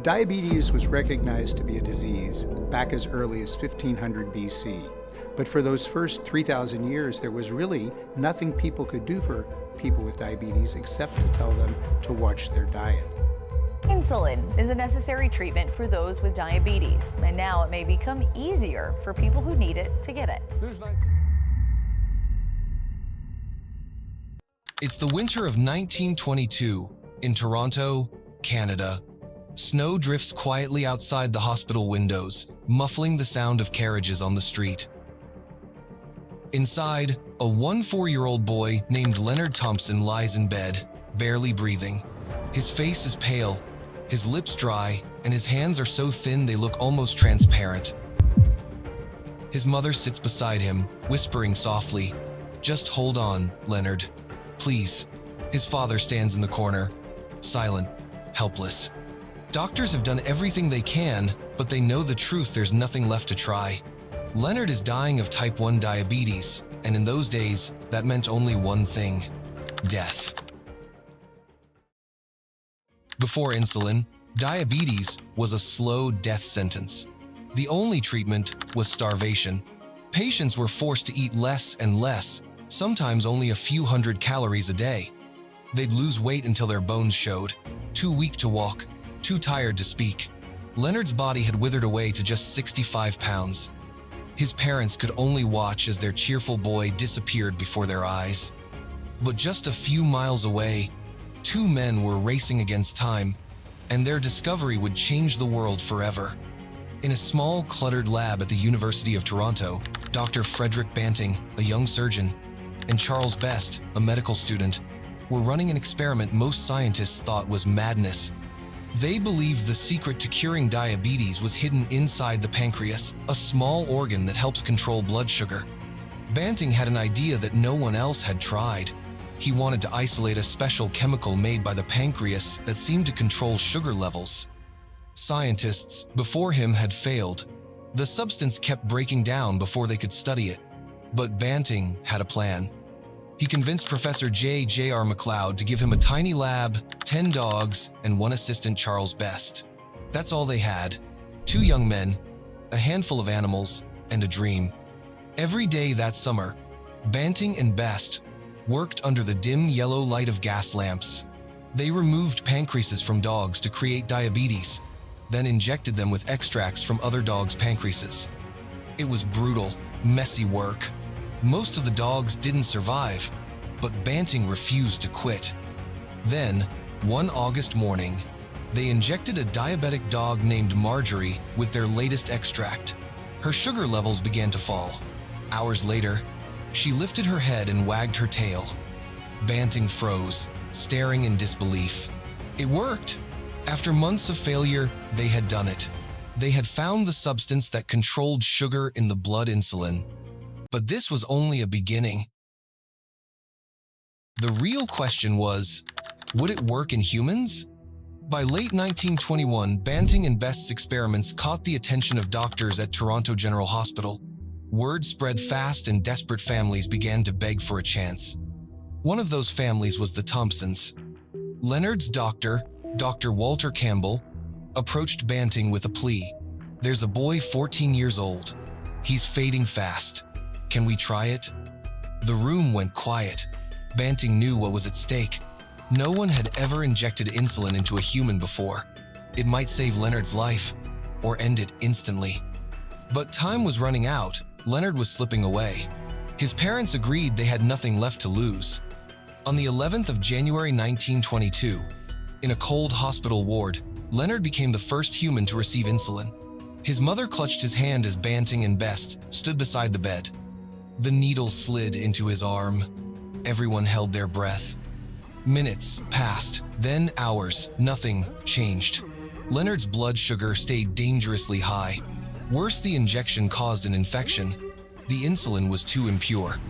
Diabetes was recognized to be a disease back as early as 1500 BC. But for those first 3,000 years, there was really nothing people could do for people with diabetes except to tell them to watch their diet. Insulin is a necessary treatment for those with diabetes, and now it may become easier for people who need it to get it. It's the winter of 1922 in Toronto, Canada. Snow drifts quietly outside the hospital windows, muffling the sound of carriages on the street. Inside, a 4-year-old boy named Leonard Thompson lies in bed, barely breathing. His face is pale, his lips dry, and his hands are so thin they look almost transparent. His mother sits beside him, whispering softly, "Just hold on, Leonard. Please." His father stands in the corner, silent, helpless. Doctors have done everything they can, but they know the truth: there's nothing left to try. Leonard is dying of type 1 diabetes, and in those days, that meant only one thing: death. Before insulin, diabetes was a slow death sentence. The only treatment was starvation. Patients were forced to eat less and less, sometimes only a few hundred calories a day. They'd lose weight until their bones showed, too weak to walk, too tired to speak. Leonard's body had withered away to just 65 pounds. His parents could only watch as their cheerful boy disappeared before their eyes. But just a few miles away, two men were racing against time, and their discovery would change the world forever. In a small, cluttered lab at the University of Toronto, Dr. Frederick Banting, a young surgeon, and Charles Best, a medical student, were running an experiment most scientists thought was madness. They believed the secret to curing diabetes was hidden inside the pancreas, a small organ that helps control blood sugar. Banting had an idea that no one else had tried. He wanted to isolate a special chemical made by the pancreas that seemed to control sugar levels. Scientists before him had failed. The substance kept breaking down before they could study it. But Banting had a plan. He convinced Professor J.R. McLeod to give him a tiny lab, 10 dogs, and one assistant, Charles Best. That's all they had: 2 young men, a handful of animals, and a dream. Every day that summer, Banting and Best worked under the dim yellow light of gas lamps. They removed pancreases from dogs to create diabetes, then injected them with extracts from other dogs' pancreases. It was brutal, messy work. Most of the dogs didn't survive, but Banting refused to quit. Then, one August morning, they injected a diabetic dog named Marjorie with their latest extract. Her sugar levels began to fall. Hours later, she lifted her head and wagged her tail. Banting froze, staring in disbelief. It worked! After months of failure, they had done it. They had found the substance that controlled sugar in the blood: insulin. But this was only a beginning. The real question was, would it work in humans? By late 1921, Banting and Best's experiments caught the attention of doctors at Toronto General Hospital. Word spread fast and desperate families began to beg for a chance. One of those families was the Thompsons. Leonard's doctor, Dr. Walter Campbell, approached Banting with a plea. "There's a boy 14 years old. He's fading fast. Can we try it?" The room went quiet. Banting knew what was at stake. No one had ever injected insulin into a human before. It might save Leonard's life, or end it instantly. But time was running out. Leonard was slipping away. His parents agreed they had nothing left to lose. On the 11th of January 1922, in a cold hospital ward, Leonard became the first human to receive insulin. His mother clutched his hand as Banting and Best stood beside the bed. The needle slid into his arm. Everyone held their breath. Minutes passed, then hours. Nothing changed. Leonard's blood sugar stayed dangerously high. Worse, the injection caused an infection. The insulin was too impure.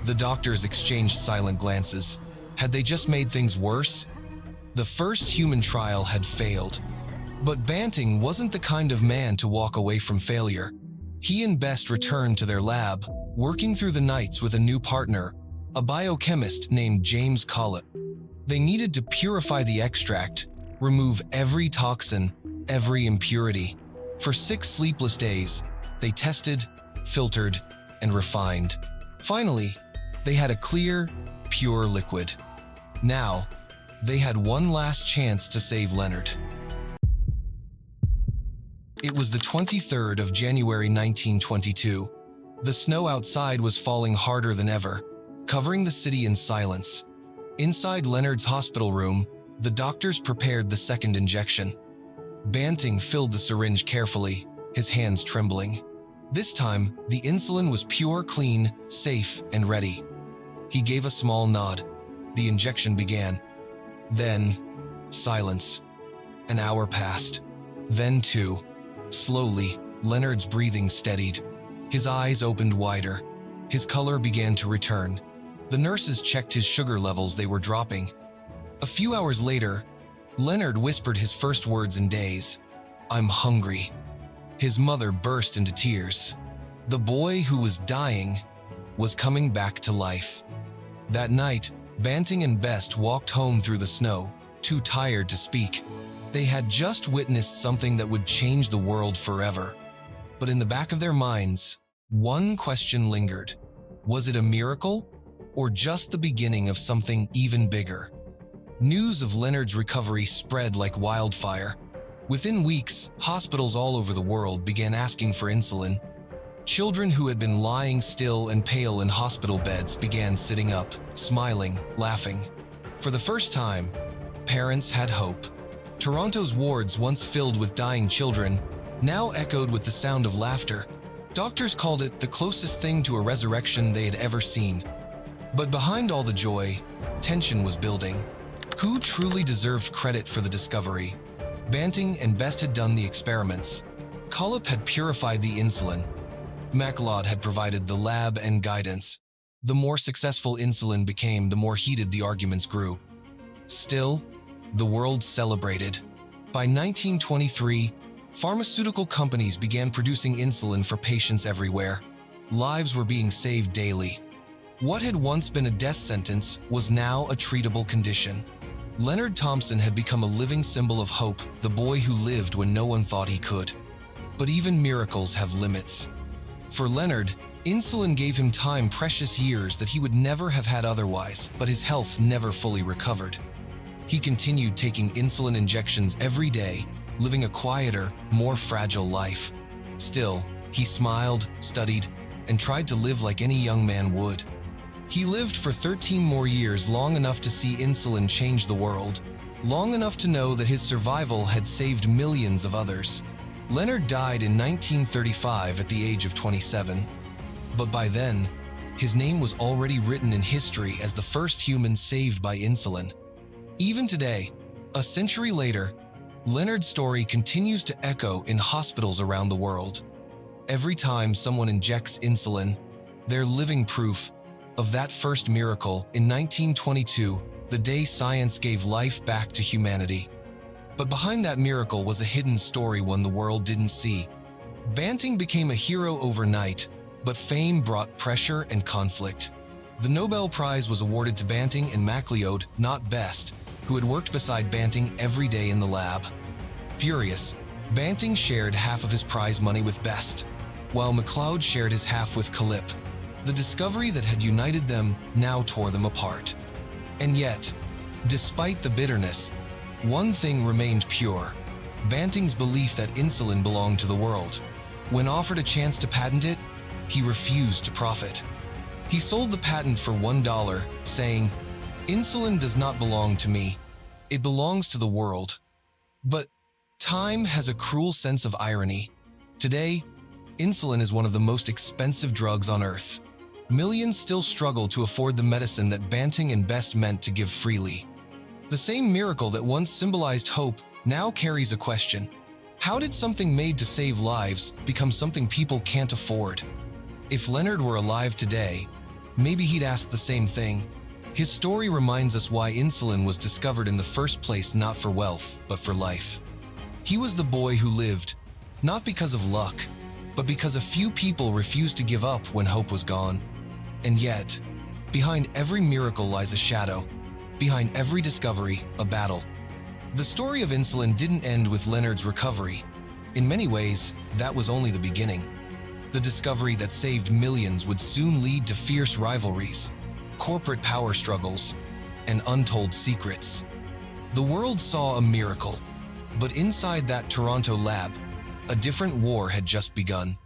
The doctors exchanged silent glances. Had they just made things worse? The first human trial had failed. But Banting wasn't the kind of man to walk away from failure. He and Best returned to their lab, working through the nights with a new partner, a biochemist named James Collett. They needed to purify the extract, remove every toxin, every impurity. For 6 sleepless days, they tested, filtered, and refined. Finally, they had a clear, pure liquid. Now, they had one last chance to save Leonard. It was the 23rd of January 1922. The snow outside was falling harder than ever, covering the city in silence. Inside Leonard's hospital room, the doctors prepared the second injection. Banting filled the syringe carefully, his hands trembling. This time, the insulin was pure, clean, safe, and ready. He gave a small nod. The injection began. Then, silence. An hour passed. Then 2. Slowly, Leonard's breathing steadied. His eyes opened wider. His color began to return. The nurses checked his sugar levels; they were dropping. A few hours later, Leonard whispered his first words in days. "I'm hungry." His mother burst into tears. The boy who was dying was coming back to life. That night, Banting and Best walked home through the snow, too tired to speak. They had just witnessed something that would change the world forever. But in the back of their minds, one question lingered. Was it a miracle, or just the beginning of something even bigger? News of Leonard's recovery spread like wildfire. Within weeks, hospitals all over the world began asking for insulin. Children who had been lying still and pale in hospital beds began sitting up, smiling, laughing. For the first time, parents had hope. Toronto's wards, once filled with dying children, now echoed with the sound of laughter. Doctors called it the closest thing to a resurrection they had ever seen. But behind all the joy, tension was building. Who truly deserved credit for the discovery? Banting and Best had done the experiments. Collip had purified the insulin. MacLeod had provided the lab and guidance. The more successful insulin became, the more heated the arguments grew. Still, the world celebrated. By 1923, pharmaceutical companies began producing insulin for patients everywhere. Lives were being saved daily. What had once been a death sentence was now a treatable condition. Leonard Thompson had become a living symbol of hope, the boy who lived when no one thought he could. But even miracles have limits. For Leonard, insulin gave him time, precious years that he would never have had otherwise, but his health never fully recovered. He continued taking insulin injections every day, living a quieter, more fragile life. Still, he smiled, studied, and tried to live like any young man would. He lived for 13 more years, long enough to see insulin change the world, long enough to know that his survival had saved millions of others. Leonard died in 1935 at the age of 27. But by then, his name was already written in history as the first human saved by insulin. Even today, a century later, Leonard's story continues to echo in hospitals around the world. Every time someone injects insulin, they're living proof of that first miracle in 1922, the day science gave life back to humanity. But behind that miracle was a hidden story, one the world didn't see. Banting became a hero overnight, but fame brought pressure and conflict. The Nobel Prize was awarded to Banting and MacLeod, not Best, who had worked beside Banting every day in the lab. Furious, Banting shared half of his prize money with Best, while MacLeod shared his half with Collip. The discovery that had united them now tore them apart. And yet, despite the bitterness, one thing remained pure: Banting's belief that insulin belonged to the world. When offered a chance to patent it, he refused to profit. He sold the patent for $1, saying, "Insulin does not belong to me. It belongs to the world." But time has a cruel sense of irony. Today, insulin is one of the most expensive drugs on Earth. Millions still struggle to afford the medicine that Banting and Best meant to give freely. The same miracle that once symbolized hope now carries a question. How did something made to save lives become something people can't afford? If Leonard were alive today, maybe he'd ask the same thing. His story reminds us why insulin was discovered in the first place, not for wealth, but for life. He was the boy who lived, not because of luck, but because a few people refused to give up when hope was gone. And yet, behind every miracle lies a shadow. Behind every discovery, a battle. The story of insulin didn't end with Leonard's recovery. In many ways, that was only the beginning. The discovery that saved millions would soon lead to fierce rivalries, corporate power struggles, and untold secrets. The world saw a miracle, but inside that Toronto lab, a different war had just begun.